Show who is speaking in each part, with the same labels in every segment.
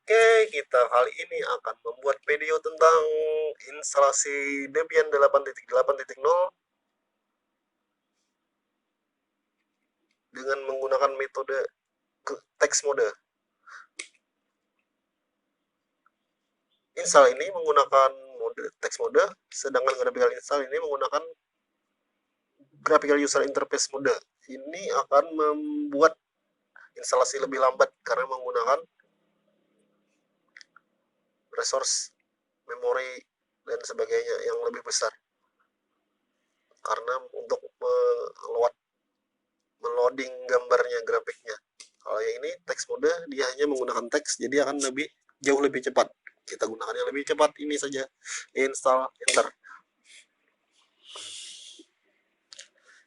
Speaker 1: Oke, kita kali ini akan membuat video tentang instalasi Debian 8.8.0 dengan menggunakan metode text mode. Install ini menggunakan mode text mode, sedangkan graphical install ini menggunakan graphical user interface mode. Ini akan membuat instalasi lebih lambat karena menggunakan resource, memori, dan sebagainya yang lebih besar. Karena untuk meloading gambarnya, grafiknya. Kalau yang ini text mode, dia hanya menggunakan teks, jadi akan jauh lebih cepat. Kita gunakan yang lebih cepat, ini saja. Install, enter.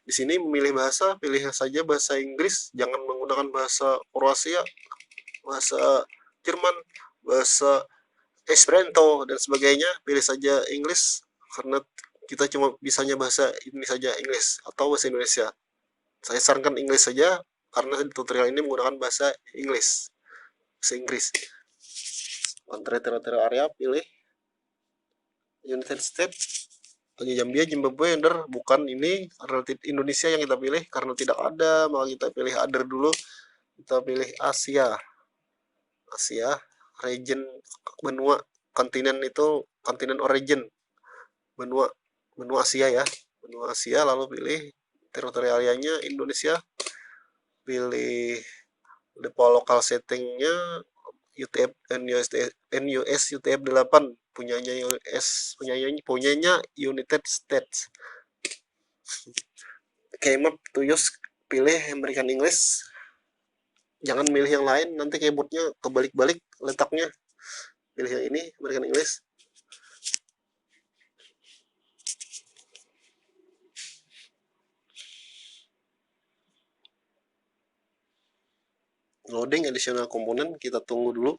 Speaker 1: Di sini memilih bahasa, pilih saja bahasa Inggris, jangan menggunakan bahasa Kroasia, bahasa Jerman, bahasa Esperanto, dan sebagainya. Pilih saja Inggris, karena kita cuma bisanya bahasa ini saja, Inggris, atau bahasa Indonesia. Saya sarankan Inggris saja, karena tutorial ini menggunakan bahasa Inggris. Bahasa Inggris. Country territorial area, pilih United States, Zambia, Zimbabwe, Ender, bukan ini relatif Indonesia yang kita pilih karena tidak ada, maka kita pilih other dulu. Kita pilih Asia. Asia, region, benua, kontinen itu kontinen origin, benua, benua Asia ya. Benua Asia, lalu pilih teritorialnya Indonesia, pilih default local settingnya UTF NUS UTF 8 punyanya US, punyanya United States. Keyboard to use, pilih American English, jangan milih yang lain, nanti keyboardnya kebalik-balik letaknya. Pilih yang ini, American English. Loading additional komponen, kita tunggu dulu.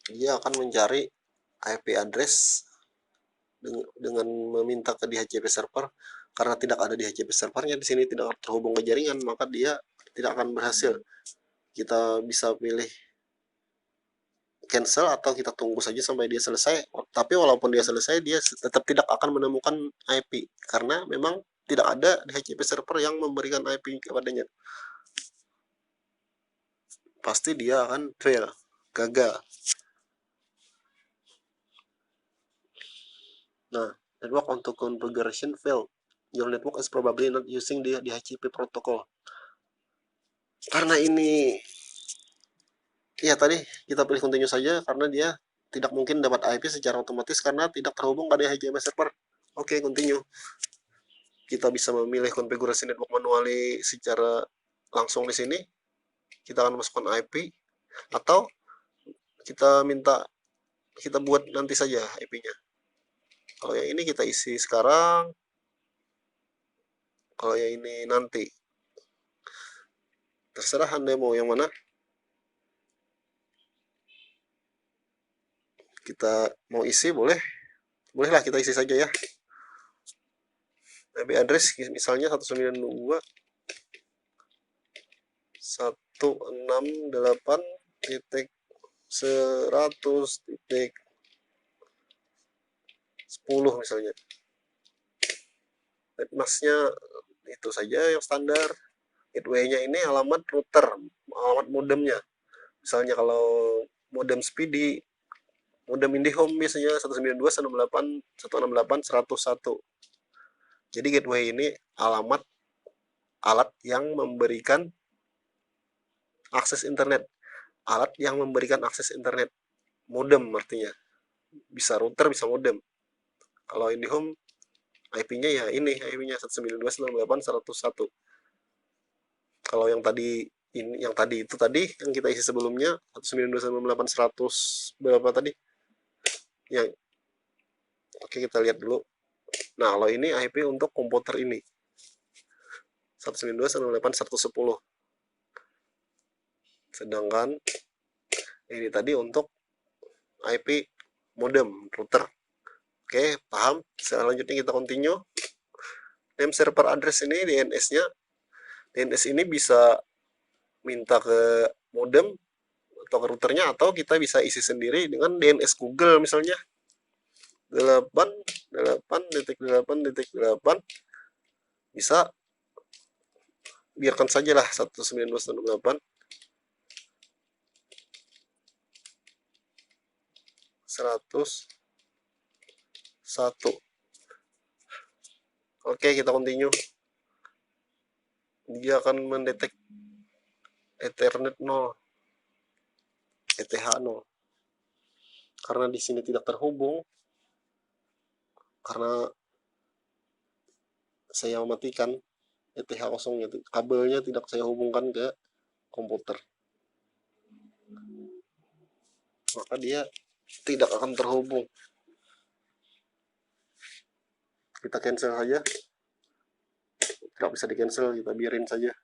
Speaker 1: Dia akan mencari IP address dengan meminta ke DHCP server. Karena tidak ada DHCP servernya di sini, tidak terhubung ke jaringan, maka dia tidak akan berhasil. Kita bisa pilih cancel atau kita tunggu saja sampai dia selesai. Tapi walaupun dia selesai, dia tetap tidak akan menemukan IP karena memang tidak ada DHCP server yang memberikan IP kepadanya. Pasti dia akan fail, gagal. Nah, network untuk configuration fail. Your network is probably not using the DHCP protocol. Karena ini, ya tadi kita pilih continue saja karena dia tidak mungkin dapat IP secara otomatis karena tidak terhubung ke DHCP server. Oke, continue. Kita bisa memilih konfigurasi network manually secara langsung di sini. Kita akan masukkan IP atau kita buat nanti saja IP-nya. Kalau yang ini kita isi sekarang, kalau yang ini nanti. Terserah Anda mau yang mana. Kita mau isi boleh. Bolehlah kita isi saja ya. IP address misalnya 192.168.100.10 misalnya. Netmasknya itu saja yang standar. Gateway-nya ini alamat router, alamat modemnya. Misalnya kalau modem Speedy, modem IndiHome biasanya 192.168.101. Jadi gateway ini alamat alat yang memberikan akses internet. Alat yang memberikan akses internet. Modem artinya. Bisa router, bisa modem. Kalau IndiHome, IP-nya ya ini, IP-nya 192.168.101. Kalau yang tadi itu tadi yang kita isi sebelumnya 192.168.100 berapa tadi? Yang oke, kita lihat dulu. Nah, kalau ini IP untuk komputer ini 192.168.110. Sedangkan ini tadi untuk IP modem router Oke, paham. Selanjutnya kita continue. Name server address ini DNS-nya. DNS ini bisa minta ke modem atau ke routernya, atau kita bisa isi sendiri dengan DNS Google misalnya 88.8.8 bisa, biarkan saja lah 192.168 101. Oke, kita continue. Dia akan mendetek Ethernet 0, ETH 0. Karena di sini tidak terhubung, karena saya mematikan ETH kosongnya, kabelnya tidak saya hubungkan ke komputer, maka dia tidak akan terhubung. Kita cancel saja. Tidak bisa di cancel, kita biarin saja.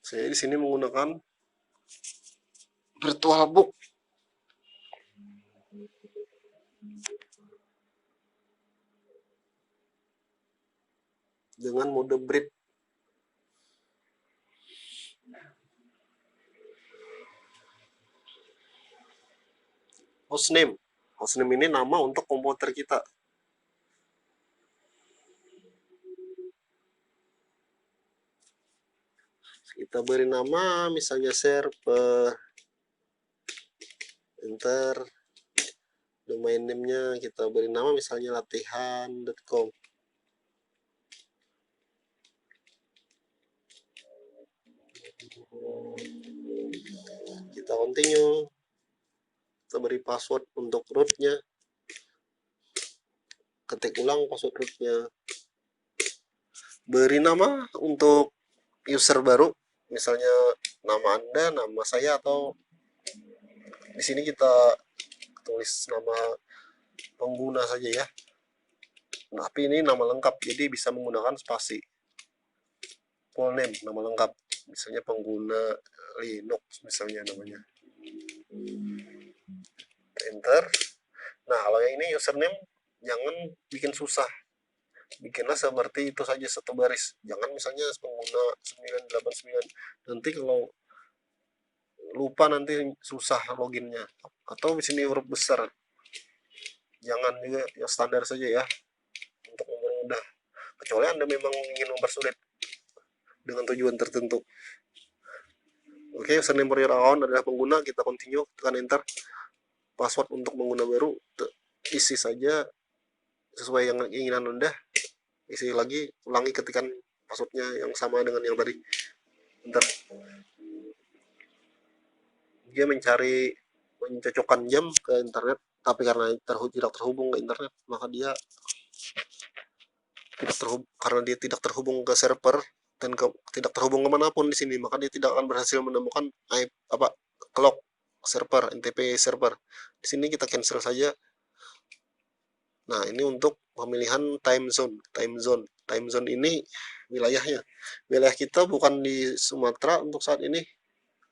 Speaker 1: Saya di sini menggunakan VirtualBook dengan mode breed. Hostname. Hostname ini nama untuk komputer kita. Kita beri nama misalnya server, enter. Domain name-nya kita beri nama misalnya latihan.com. Kita continue. Kita beri password untuk root-nya. Ketik ulang password root-nya. Beri nama untuk user baru, misalnya nama Anda, nama saya, atau di sini kita tulis nama pengguna saja ya. Tapi ini nama lengkap, jadi bisa menggunakan spasi. Full name, nama lengkap. Misalnya pengguna Linux misalnya namanya. Enter. Nah, kalau yang ini username jangan bikin susah. Bikinlah seperti itu saja, satu baris. Jangan misalnya pengguna 989. Nanti kalau lupa nanti susah loginnya. Atau di sini huruf besar. Jangan, juga yang standar saja ya, untuk mempermudah. Kecuali Anda memang ingin mempersulit dengan tujuan tertentu. Oke, username for your account adalah pengguna. Kita continue, tekan enter. Password untuk pengguna baru isi saja sesuai yang keinginan Anda. Isi lagi, ulangi ketikan passwordnya yang sama dengan yang tadi. Enter. Dia mencocokkan jam ke internet, tapi karena tidak terhubung ke internet, maka dia karena dia tidak terhubung ke server dan tidak terhubung kemanapun di sini, maka dia tidak akan berhasil menemukan clock server, NTP server. Di sini kita cancel saja. Nah, ini untuk pemilihan time zone. Time zone ini wilayahnya. Wilayah kita bukan di Sumatera untuk saat ini.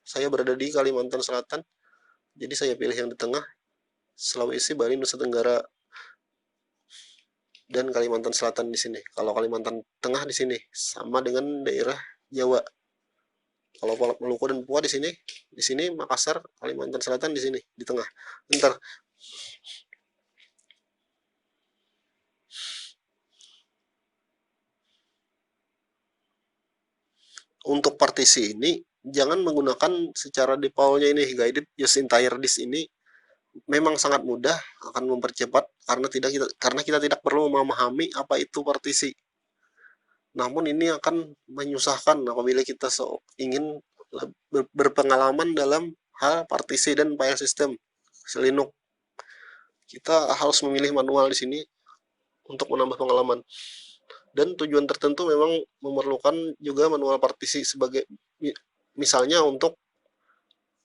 Speaker 1: Saya berada di Kalimantan Selatan. Jadi saya pilih yang di tengah. Sulawesi, Bali, Nusa Tenggara, dan Kalimantan Selatan di sini. Kalau Kalimantan Tengah di sini sama dengan daerah Jawa. Kalau Maluku dan Papua di sini Makassar, Kalimantan Selatan di sini, di tengah. Ntar untuk partisi ini jangan menggunakan secara defaultnya ini, guided use entire disk ini memang sangat mudah, akan mempercepat karena kita tidak perlu memahami apa itu partisi. Namun ini akan menyusahkan apabila kita ingin berpengalaman dalam hal partisi dan file system Linux. Kita harus memilih manual di sini untuk menambah pengalaman. Dan tujuan tertentu memang memerlukan juga manual partisi, sebagai misalnya untuk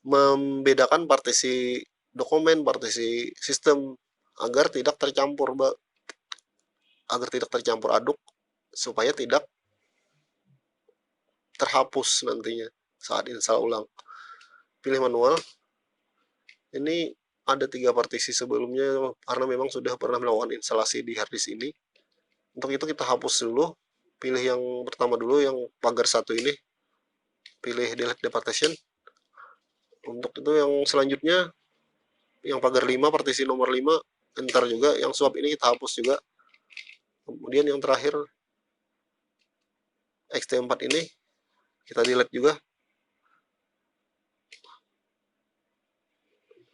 Speaker 1: membedakan partisi dokumen, partisi sistem agar tidak tercampur aduk, supaya tidak terhapus nantinya saat install ulang. Pilih manual. Ini ada 3 partisi sebelumnya karena memang sudah pernah melakukan instalasi di harddisk ini. Untuk itu kita hapus dulu. Pilih yang pertama dulu, yang pagar 1 ini. Pilih delete the partition. Untuk itu yang selanjutnya, yang pagar 5, partisi nomor 5, enter juga. Yang swap ini kita hapus juga. Kemudian yang terakhir, xt4 ini kita delete juga.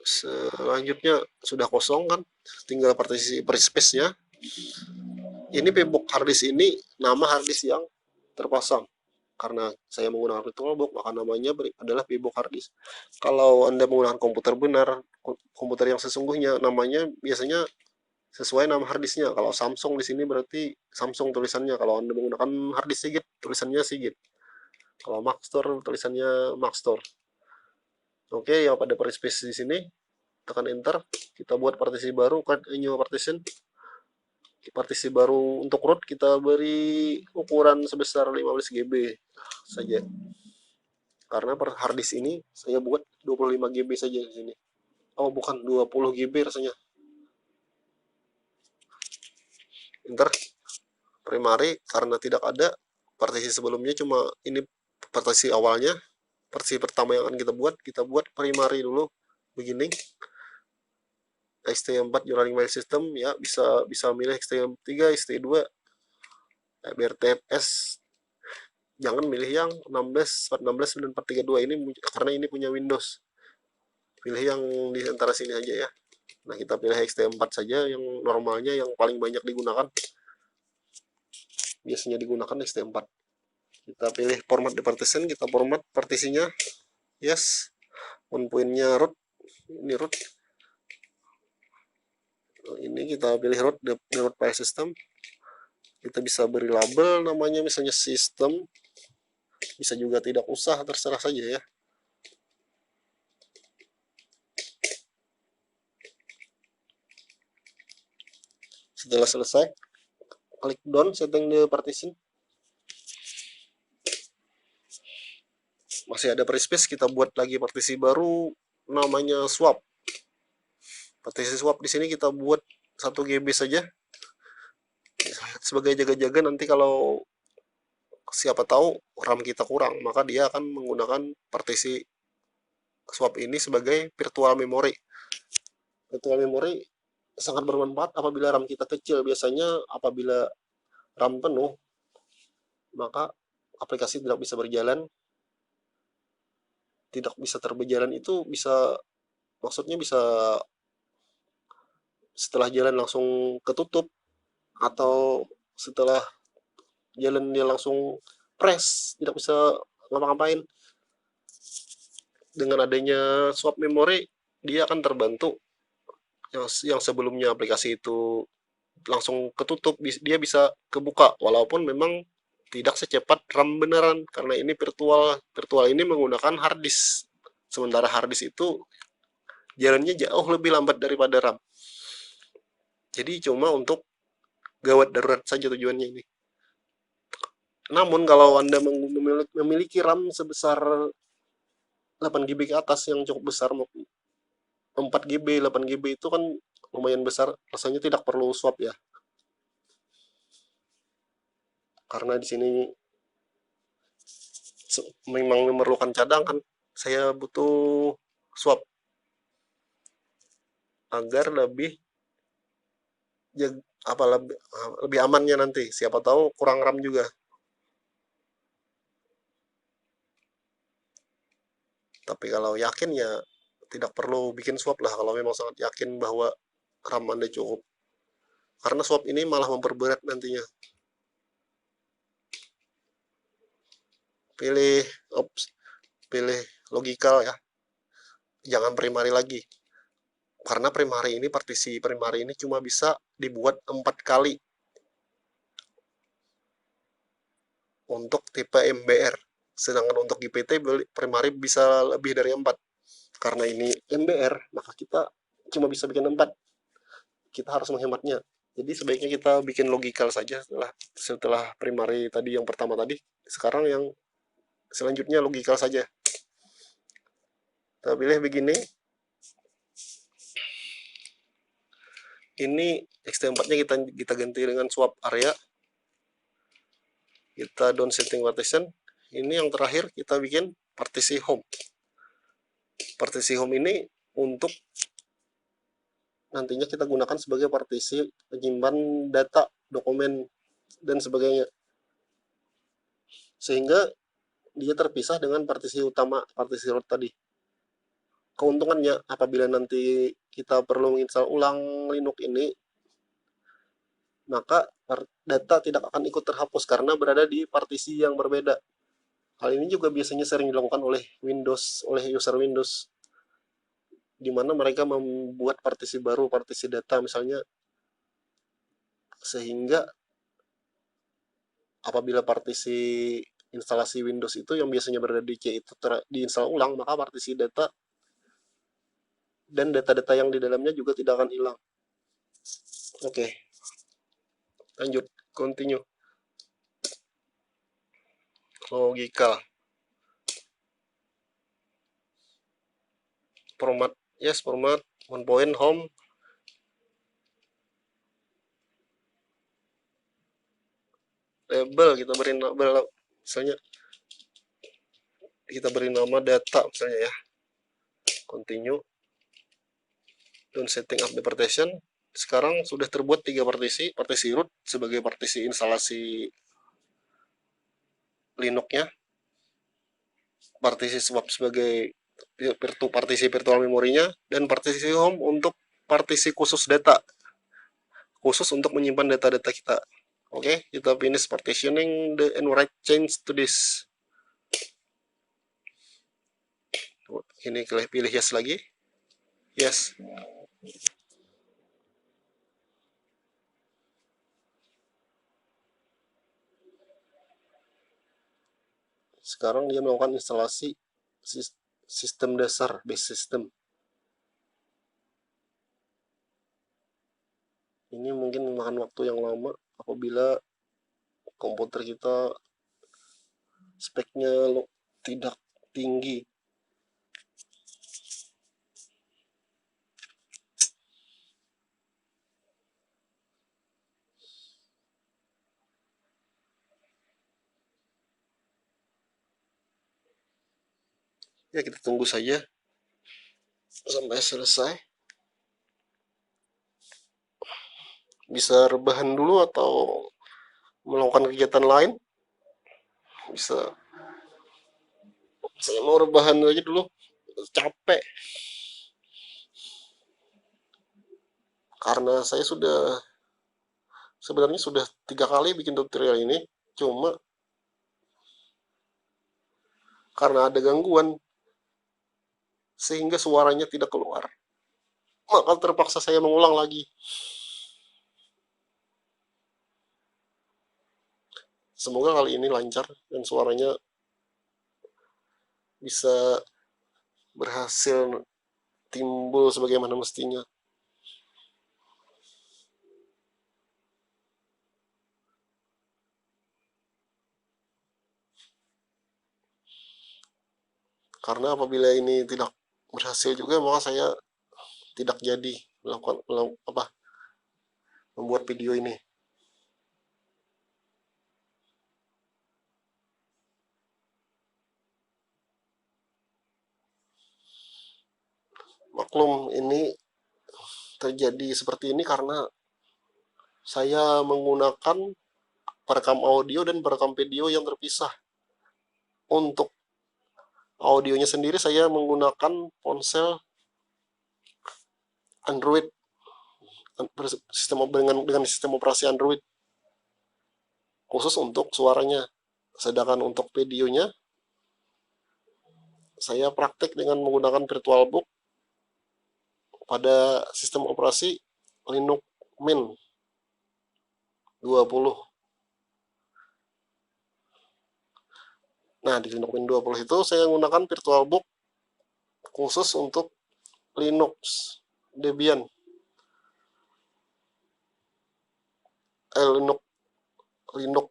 Speaker 1: Selanjutnya sudah kosong kan, tinggal partisi space-nya. Ini pbox harddisk ini nama harddisk yang terpasang. Karena saya menggunakan VirtualBox, maka namanya adalah pbox harddisk. Kalau Anda menggunakan komputer benar, komputer yang sesungguhnya, namanya biasanya sesuai nama harddisknya. Kalau Samsung di sini berarti Samsung tulisannya. Kalau Anda menggunakan harddisk Seagate, tulisannya Seagate. Kalau Maxtor, tulisannya Maxtor. Oke, yang pada space di sini, tekan enter. Kita buat partisi baru, create a new partition. Partisi baru untuk root kita beri ukuran sebesar 15 GB saja. Karena per harddisk ini saya buat 25 GB saja di sini. Oh, bukan 20 GB rasanya. Enter. Primary karena tidak ada partisi sebelumnya, cuma ini partisi awalnya. Partisi pertama yang akan kita buat primary dulu, beginning. xt4 running file system, ya bisa milih xt3, xt2, BRTFS. Jangan milih yang 16, 416 dan 432 ini karena ini punya Windows. Pilih yang di antara sini aja ya. Nah, kita pilih xt4 saja yang normalnya, yang paling banyak digunakan. Biasanya digunakan xt4. Kita pilih format the partition, kita format partisinya. Yes. Endpoint-nya root. Ini root. Ini kita pilih root, the root file system. Kita bisa beri label namanya misalnya system. Bisa juga tidak usah, terserah saja ya. Setelah selesai, klik done setting the partition. Masih ada space, kita buat lagi partisi baru namanya swap. Partisi swap di sini kita buat 1 GB saja. Sebagai jaga-jaga, nanti kalau siapa tahu RAM kita kurang, maka dia akan menggunakan partisi swap ini sebagai virtual memory. Virtual memory sangat bermanfaat apabila RAM kita kecil. Biasanya apabila RAM penuh, maka aplikasi tidak bisa berjalan. Tidak bisa berjalan itu bisa, maksudnya bisa setelah jalan langsung ketutup, atau setelah jalan dia langsung press, tidak bisa ngapa-ngapain. Dengan adanya swap memory, dia akan terbantu. Yang sebelumnya aplikasi itu langsung ketutup, dia bisa kebuka, walaupun memang tidak secepat RAM beneran, karena ini virtual ini menggunakan harddisk. Sementara harddisk itu jalannya jauh lebih lambat daripada RAM. Jadi cuma untuk gawat darurat saja tujuannya ini. Namun kalau Anda memiliki RAM sebesar 8 GB ke atas yang cukup besar, 4 GB, 8 GB itu kan lumayan besar, rasanya tidak perlu swap ya. Karena di sini memang memerlukan cadangan, saya butuh swap agar lebih lebih amannya nanti. Siapa tahu kurang RAM juga. Tapi kalau yakin ya tidak perlu bikin swap lah, kalau memang sangat yakin bahwa RAM Anda cukup. Karena swap ini malah memperberat nantinya. Pilih logical ya. Jangan primary lagi. Karena primary ini, partisi primary ini cuma bisa dibuat 4 kali untuk tipe MBR. Sedangkan untuk GPT primary bisa lebih dari 4. Karena ini MBR, maka kita cuma bisa bikin 4. Kita harus menghematnya. Jadi sebaiknya kita bikin logical saja setelah primary tadi yang pertama tadi. Sekarang yang Selanjutnya logikal saja. Kita pilih begini. Ini ext4-nya kita ganti dengan swap area. Kita down setting partition. Ini yang terakhir kita bikin partisi home. Partisi home ini untuk nantinya kita gunakan sebagai partisi penyimpan data, dokumen, dan sebagainya. Sehingga dia terpisah dengan partisi utama, partisi root tadi. Keuntungannya, apabila nanti kita perlu menginstal ulang Linux ini, maka data tidak akan ikut terhapus karena berada di partisi yang berbeda. Hal ini juga biasanya sering dilakukan oleh user Windows, di mana mereka membuat partisi baru, partisi data misalnya, sehingga apabila partisi instalasi Windows itu yang biasanya berada di C itu diinstal ulang, maka partisi data dan data-data yang di dalamnya juga tidak akan hilang. Oke, lanjut, continue. Logikal. Format, yes, format, one point, home. Label, kita beri label, misalnya kita beri nama data misalnya ya. Continue. Down setting up the partition. Sekarang sudah terbuat 3 partisi. Partisi root sebagai partisi instalasi Linux-nya. Partisi swap sebagai partisi virtual memorinya. Dan partisi home untuk partisi khusus data. Khusus untuk menyimpan data-data kita. Oke, kita finish partitioning and write change to this. Ini pilih yes lagi. Yes. Sekarang dia melakukan instalasi sistem dasar, base system. Ini mungkin memakan waktu yang lama apabila komputer kita speknya tidak tinggi. Ya, kita tunggu saja sampai selesai. Bisa rebahan dulu atau melakukan kegiatan lain. Bisa. Saya mau rebahan aja dulu. Capek. Karena saya sebenarnya sudah 3 kali bikin tutorial ini. Cuma karena ada gangguan sehingga suaranya tidak keluar, maka terpaksa saya mengulang lagi. Semoga kali ini lancar dan suaranya bisa berhasil timbul sebagaimana mestinya. Karena apabila ini tidak berhasil juga, maka saya tidak jadi membuat video ini. Maklum, ini terjadi seperti ini karena saya menggunakan perekam audio dan perekam video yang terpisah. Untuk audionya sendiri saya menggunakan ponsel Android, dengan sistem operasi Android khusus untuk suaranya. Sedangkan untuk videonya saya praktek dengan menggunakan VirtualBook pada sistem operasi Linux Mint 20. Nah, di Linux Mint 20 itu saya menggunakan VirtualBook khusus untuk Linux Debian. Linux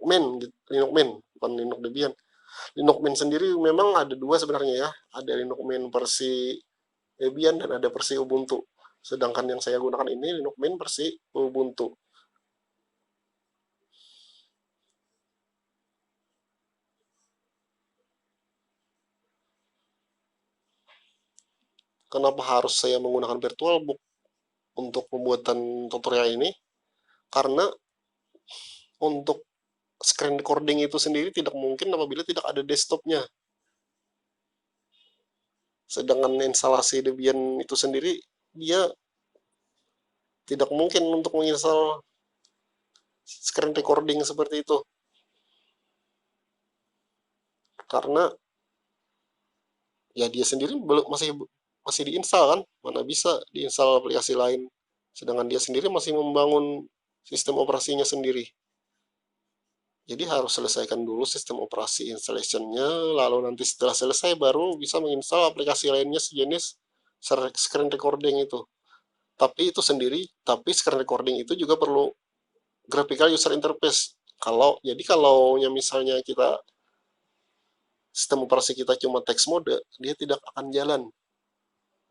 Speaker 1: Mint, bukan Linux Debian. Linux Mint sendiri memang ada dua sebenarnya ya. Ada Linux Mint versi Debian dan ada versi Ubuntu. Sedangkan yang saya gunakan ini Linux Mint versi Ubuntu. Kenapa harus saya menggunakan VirtualBook untuk pembuatan tutorial ini? Karena untuk screen recording itu sendiri tidak mungkin apabila tidak ada desktopnya. Sedangkan instalasi Debian itu sendiri, dia tidak mungkin untuk menginstal screen recording seperti itu. Karena ya dia sendiri belum masih masih diinstal kan, mana bisa diinstal aplikasi lain. Sedangkan dia sendiri masih membangun sistem operasinya sendiri. Jadi harus selesaikan dulu sistem operasi installation-nya, lalu nanti setelah selesai baru bisa menginstal aplikasi lainnya sejenis screen recording itu. Tapi itu sendiri, tapi screen recording itu juga perlu graphical user interface. Kalau misalnya kita sistem operasi kita cuma text mode, dia tidak akan jalan.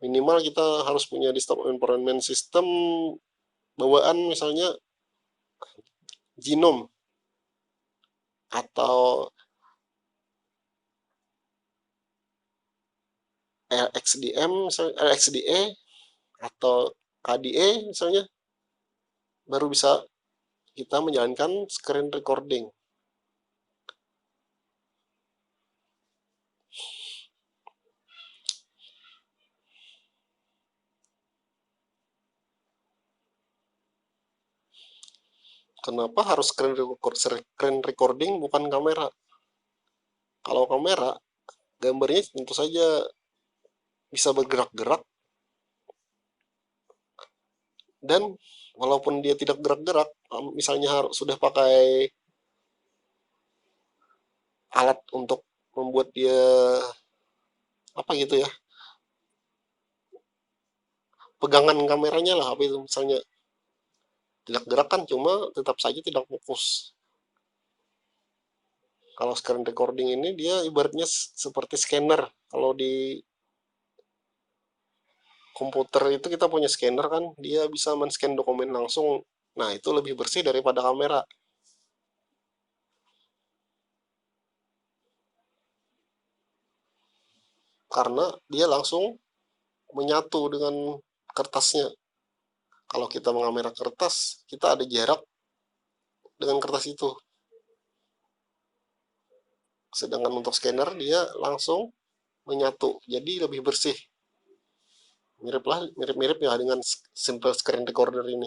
Speaker 1: Minimal kita harus punya desktop environment system bawaan misalnya Genome atau LXDM, misalnya LXDE atau KDE misalnya, baru bisa kita menjalankan screen recording. Kenapa harus screen recording bukan kamera? Kalau kamera, gambarnya tentu saja bisa bergerak-gerak, dan walaupun dia tidak gerak-gerak, misalnya harus sudah pakai alat untuk membuat dia apa gitu ya, pegangan kameranya lah, apa itu misalnya tidak gerak kan, cuma tetap saja tidak fokus. Kalau screen recording ini dia ibaratnya seperti scanner. Kalau di komputer itu kita punya scanner kan, dia bisa men-scan dokumen langsung. Nah, itu lebih bersih daripada kamera. Karena dia langsung menyatu dengan kertasnya. Kalau kita mengamera kertas, kita ada jarak dengan kertas itu. Sedangkan untuk scanner, dia langsung menyatu. Jadi lebih bersih. Mirip-mirip ya dengan simple screen recorder ini.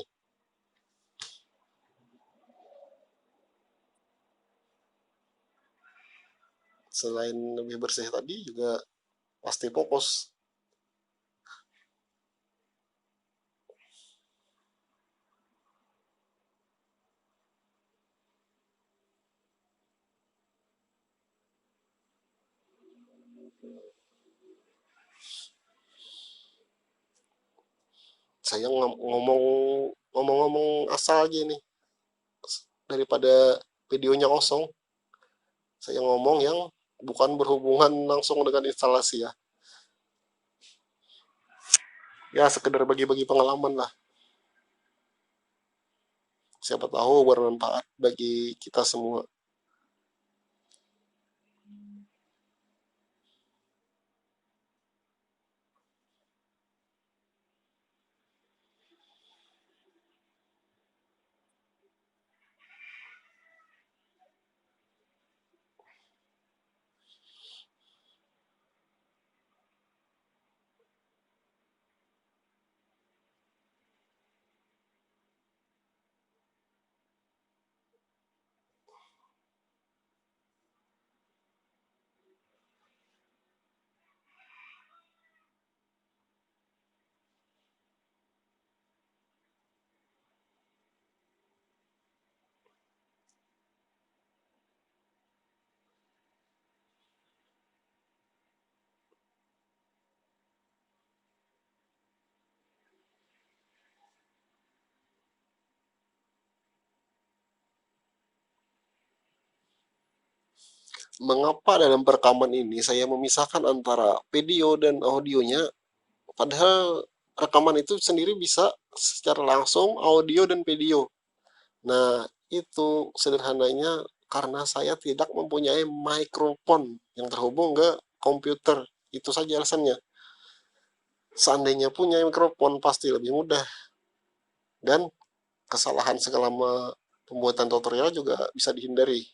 Speaker 1: Selain lebih bersih tadi, juga pasti fokus. Saya ngomong-ngomong asal aja nih, daripada videonya kosong. Saya ngomong yang bukan berhubungan langsung dengan instalasi ya. Ya sekedar bagi-bagi pengalaman lah. Siapa tahu bermanfaat bagi kita semua. Mengapa dalam perekaman ini saya memisahkan antara video dan audionya, padahal rekaman itu sendiri bisa secara langsung audio dan video. Nah, itu sederhananya karena saya tidak mempunyai mikrofon yang terhubung ke komputer. Itu saja alasannya. Seandainya punya mikrofon pasti lebih mudah, dan kesalahan selama pembuatan tutorial juga bisa dihindari.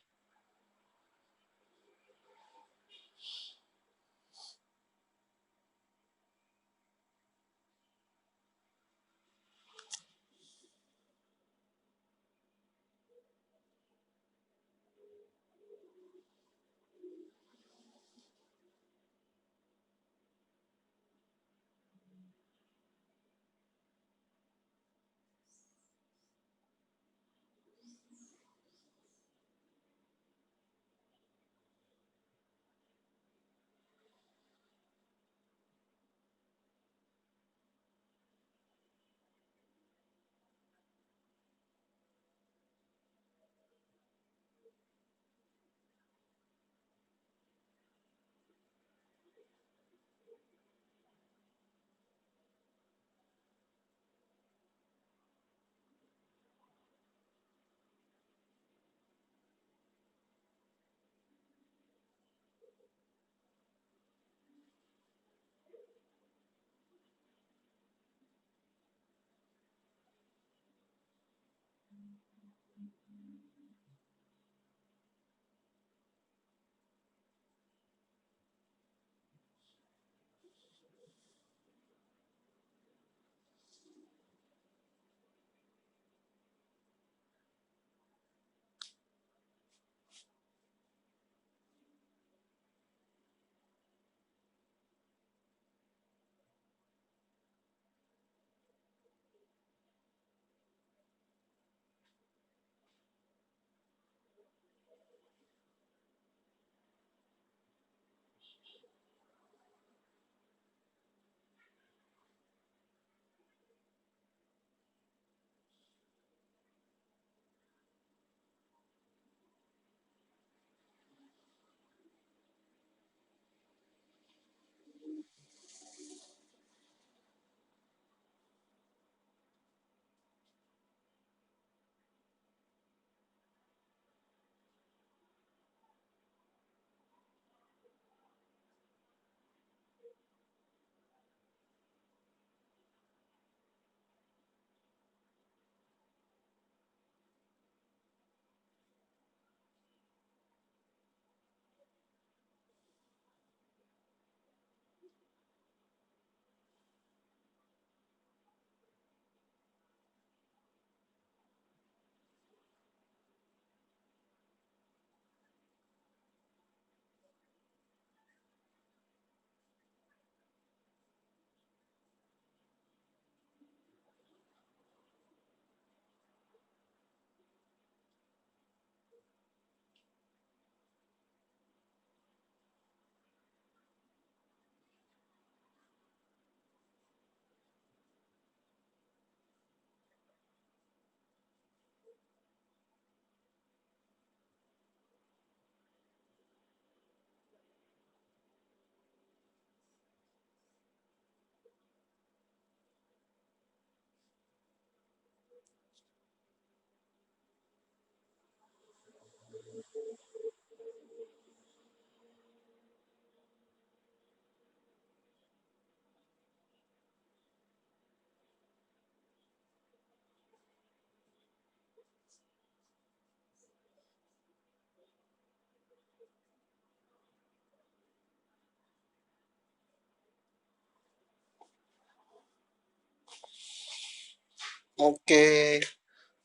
Speaker 1: Oke,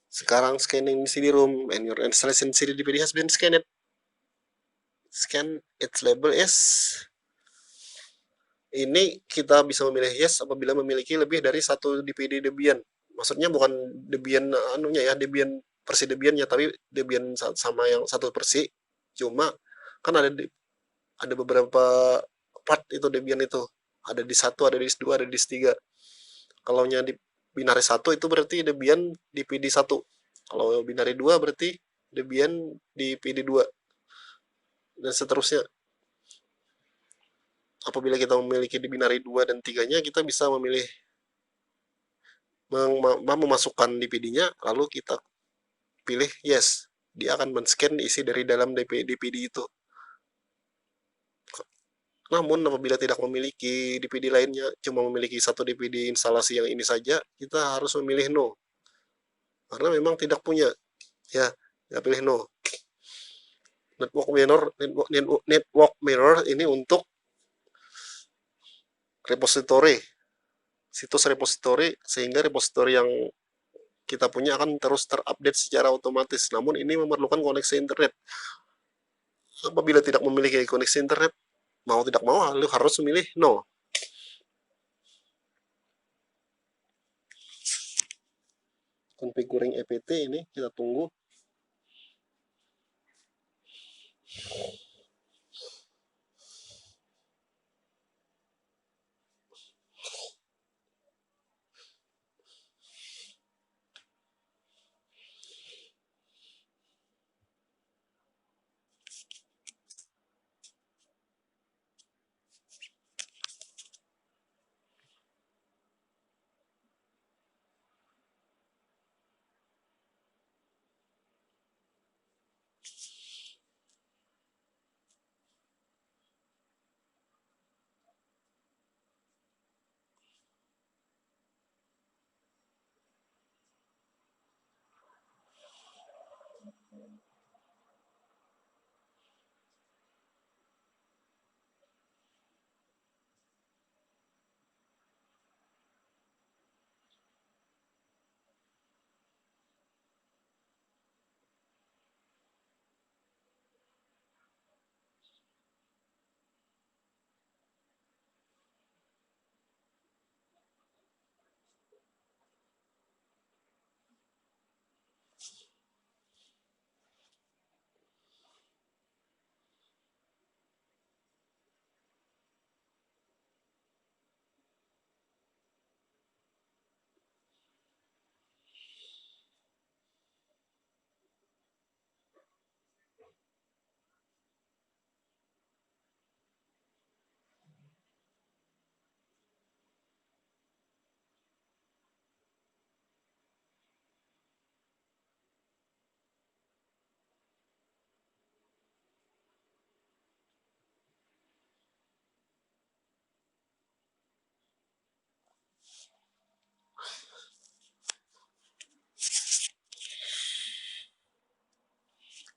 Speaker 1: sekarang scanning CD-ROM and your installation CD DVD has been scanned. Scan its label is. Ini kita bisa memilih yes apabila memiliki lebih dari satu DVD Debian. Maksudnya bukan Debian anunya ya, Debian versi Debiannya, tapi Debian sama yang satu versi. Cuma kan ada beberapa part itu Debian itu. Ada di satu, ada di dua, ada di tiga. Kalau di binary satu itu berarti Debian di PD satu. Kalau binary dua berarti Debian di PD dua. dan seterusnya. Apabila kita memiliki di binary 2 dan 3-nya, kita bisa memilih memasukkan DPD-nya, lalu kita pilih yes. Dia akan men-scan isi dari dalam DPD itu. Namun apabila tidak memiliki DPD lainnya, cuma memiliki satu DPD instalasi yang ini saja, kita harus memilih no. Karena memang tidak punya. Ya, kita pilih no. Network mirror ini untuk repository, situs repository, sehingga repository yang kita punya akan terus terupdate secara otomatis. Namun ini memerlukan koneksi internet. Apabila tidak memiliki koneksi internet, mau tidak mau harus memilih no. Configuring apt ini kita tunggu.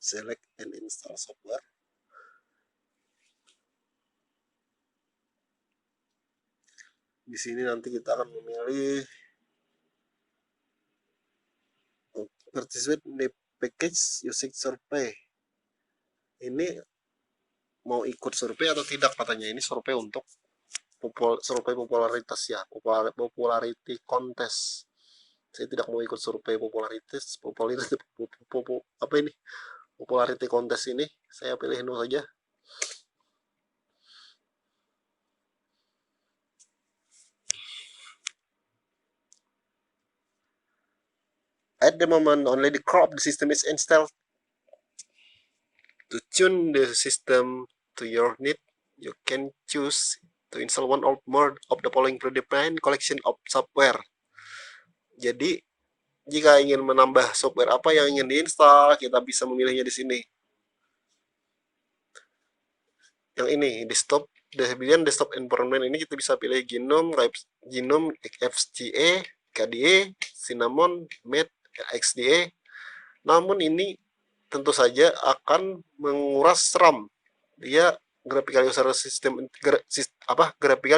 Speaker 1: Select and install software. Di sini nanti kita akan memilih participate in the package using survey. Ini mau ikut survei atau tidak katanya. Ini survei untuk survei popularitas ya, popularity contest. Saya tidak mau ikut survei popularitas, apa ini? Popularity contest ini. Saya pilih no saja. At the moment, only the core of the system is installed. To tune the system to your need, you can choose to install one or more of the following predefined collection of software. Jadi, jika ingin menambah software apa yang ingin diinstal, kita bisa memilihnya di sini. Yang ini, desktop, Debian desktop environment ini kita bisa pilih Gnome, XFCE, KDE, Cinnamon, Met, XDE. Namun ini tentu saja akan menguras RAM. Dia graphical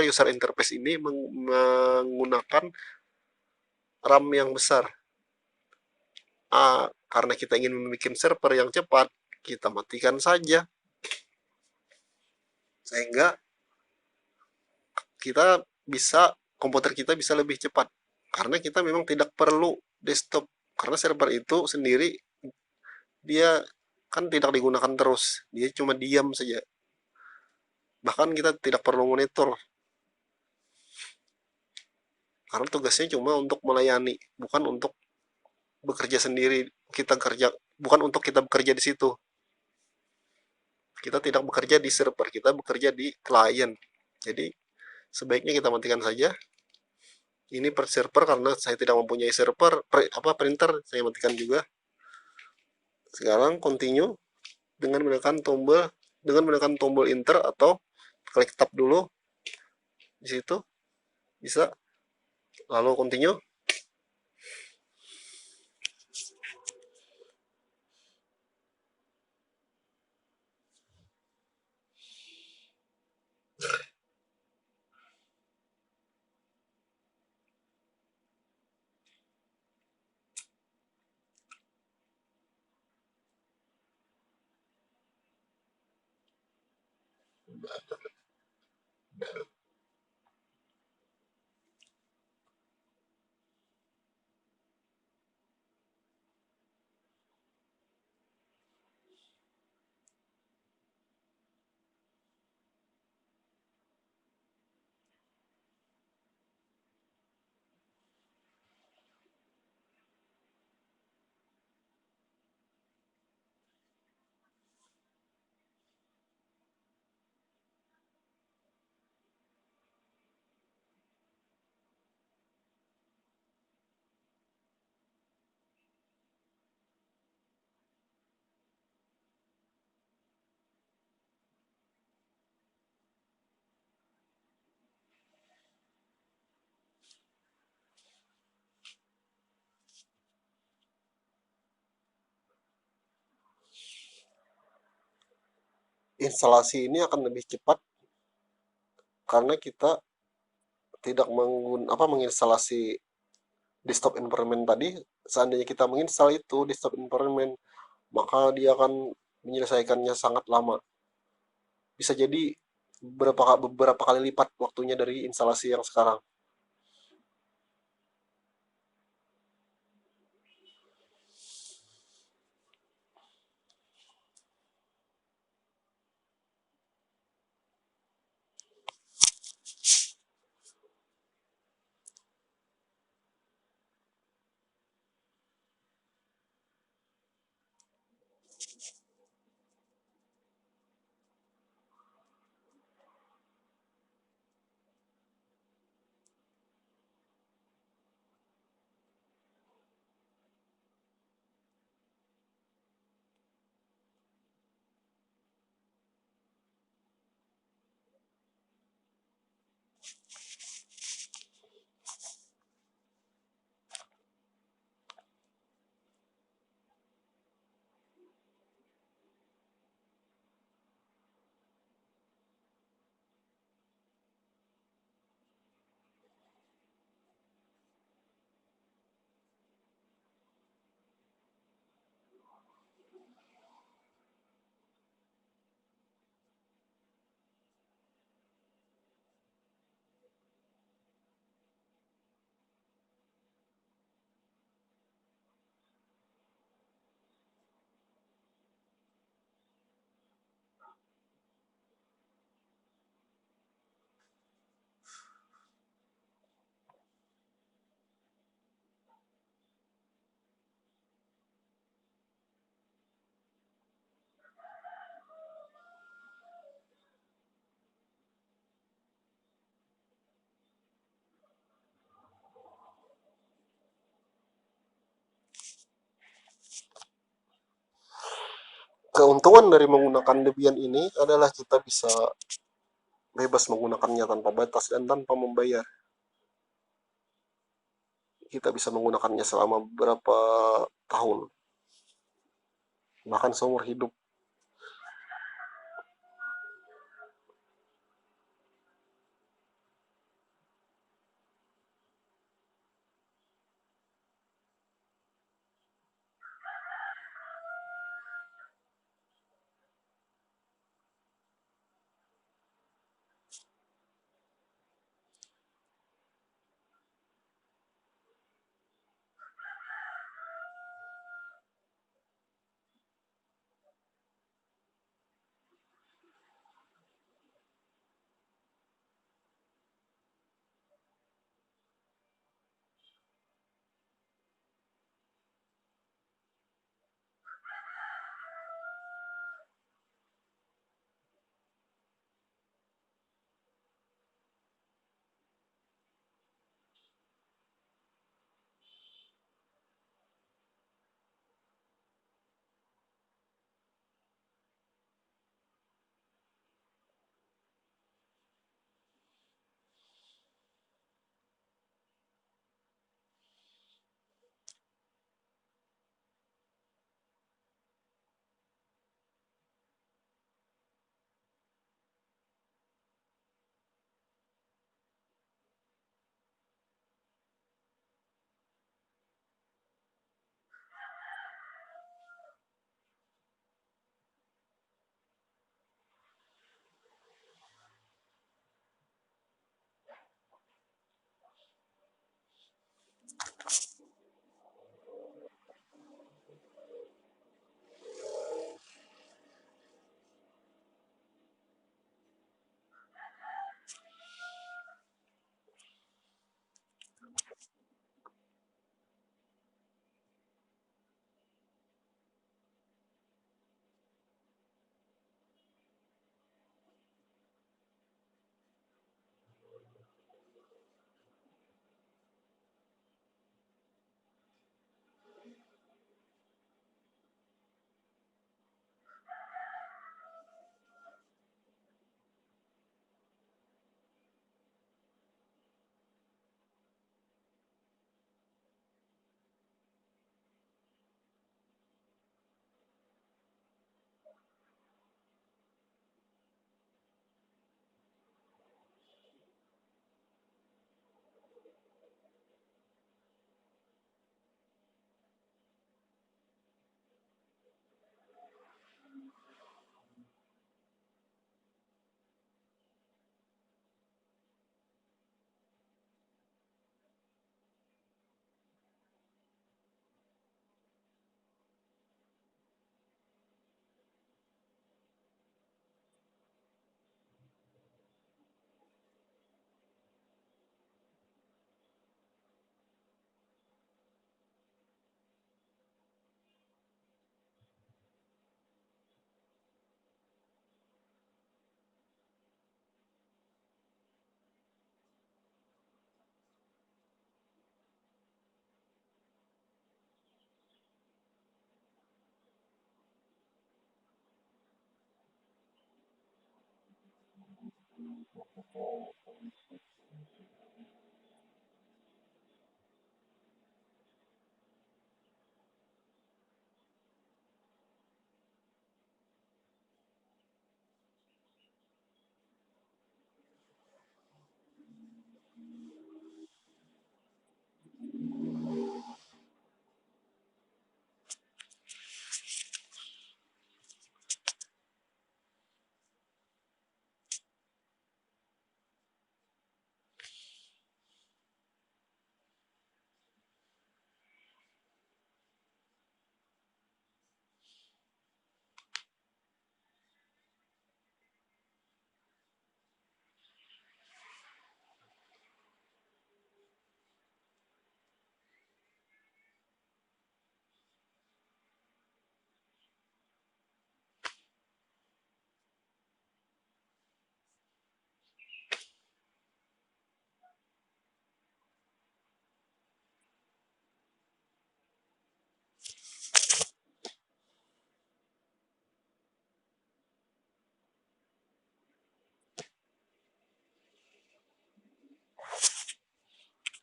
Speaker 1: user interface ini menggunakan RAM yang besar. Karena kita ingin membuat server yang cepat, kita matikan saja. Sehingga komputer kita bisa lebih cepat. Karena kita memang tidak perlu desktop. Karena server itu sendiri, dia kan tidak digunakan terus. Dia cuma diam saja. Bahkan kita tidak perlu monitor. Karena tugasnya cuma untuk melayani, bukan untuk bekerja sendiri. Bukan untuk kita bekerja di situ. Kita tidak bekerja di server, kita bekerja di klien. Jadi sebaiknya kita matikan saja ini per server, karena saya tidak mempunyai server printer, saya matikan juga. Sekarang continue dengan menekan tombol enter atau klik tab dulu di situ, bisa, lalu continue. Instalasi ini akan lebih cepat karena kita tidak menginstalasi desktop environment tadi. Seandainya kita menginstal itu desktop environment, maka dia akan menyelesaikannya sangat lama. Bisa jadi beberapa kali lipat waktunya dari instalasi yang sekarang. Keuntungan dari menggunakan Debian ini adalah kita bisa bebas menggunakannya tanpa batas dan tanpa membayar. Kita bisa menggunakannya selama beberapa tahun, bahkan seumur hidup.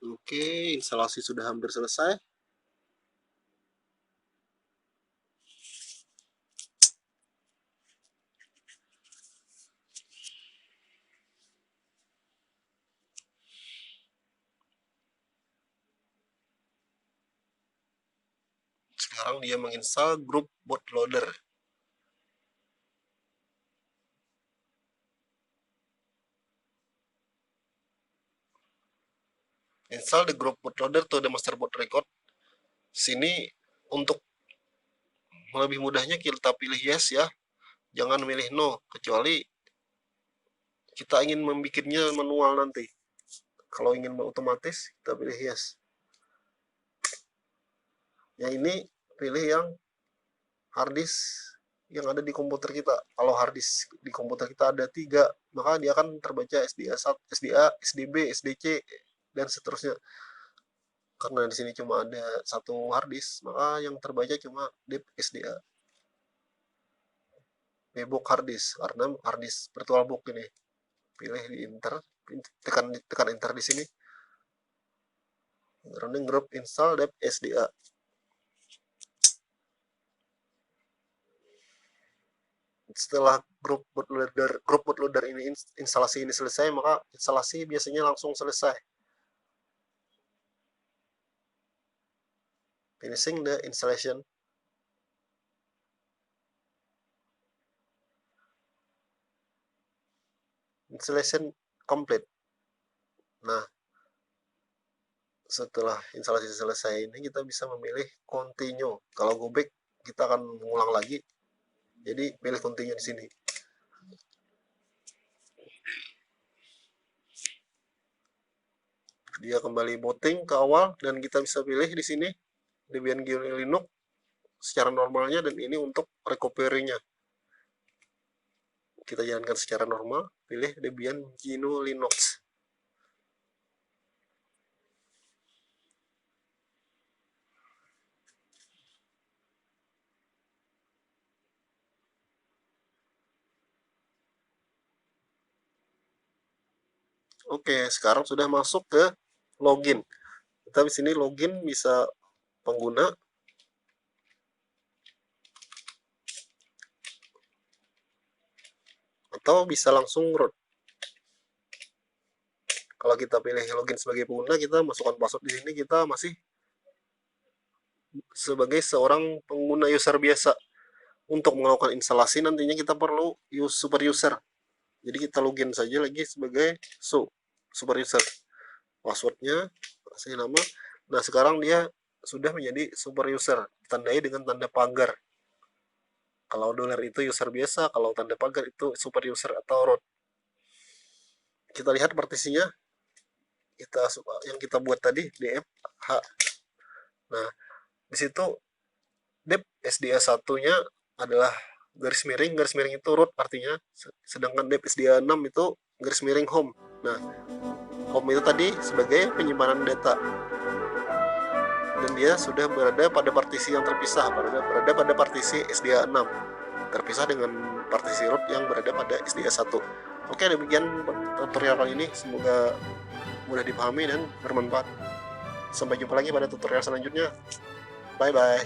Speaker 1: Oke, instalasi sudah hampir selesai. Sekarang dia menginstal grup bootloader. Install the group bootloader to the master boot record. Sini untuk lebih mudahnya kita pilih yes ya, jangan milih no, kecuali kita ingin membuatnya manual nanti. Kalau ingin otomatis kita pilih yes. Yang ini pilih yang harddisk yang ada di komputer kita. Kalau harddisk di komputer kita ada 3, maka dia akan terbaca SDA, SDB, SDC, dan seterusnya. Karena di sini cuma ada 1 harddisk, maka yang terbaca cuma DIP SDA. Book harddisk, karena harddisk virtual book ini. Pilih di enter, tekan enter di sini. Running group install DIP SDA. Setelah grup bootloader ini instalasi ini selesai, maka instalasi biasanya langsung selesai. Finishing the installation. Installation complete. Nah, setelah instalasi selesai ini kita bisa memilih continue. Kalau go back kita akan mengulang lagi. Jadi pilih continue di sini. Dia kembali booting ke awal dan kita bisa pilih di sini Debian GNU Linux secara normalnya, dan ini untuk recovery-nya. Kita jalankan secara normal, pilih Debian GNU Linux. Oke, sekarang sudah masuk ke login. Kita di sini login bisa pengguna, atau bisa langsung root. Kalau kita pilih login sebagai pengguna, kita masukkan password di sini, kita masih sebagai seorang pengguna user biasa. Untuk melakukan instalasi nantinya kita perlu super user. Jadi kita login saja lagi sebagai super user. Passwordnya, kasih nama. Nah, sekarang dia sudah menjadi super user, ditandai dengan tanda pagar. Kalau dolar itu user biasa, kalau tanda pagar itu super user atau root. Kita lihat partisinya yang kita buat tadi, DFH. Nah, di situ dep SDA 1-nya adalah garis miring itu root artinya, sedangkan dep SDA 6 itu garis miring home. Nah, home itu tadi sebagai penyimpanan data, dan dia sudah berada pada partisi yang terpisah, berada pada partisi SDA 6, terpisah dengan partisi root yang berada pada SDA 1. Oke, demikian tutorial kali ini, semoga mudah dipahami dan bermanfaat. Sampai jumpa lagi pada tutorial selanjutnya. Bye bye.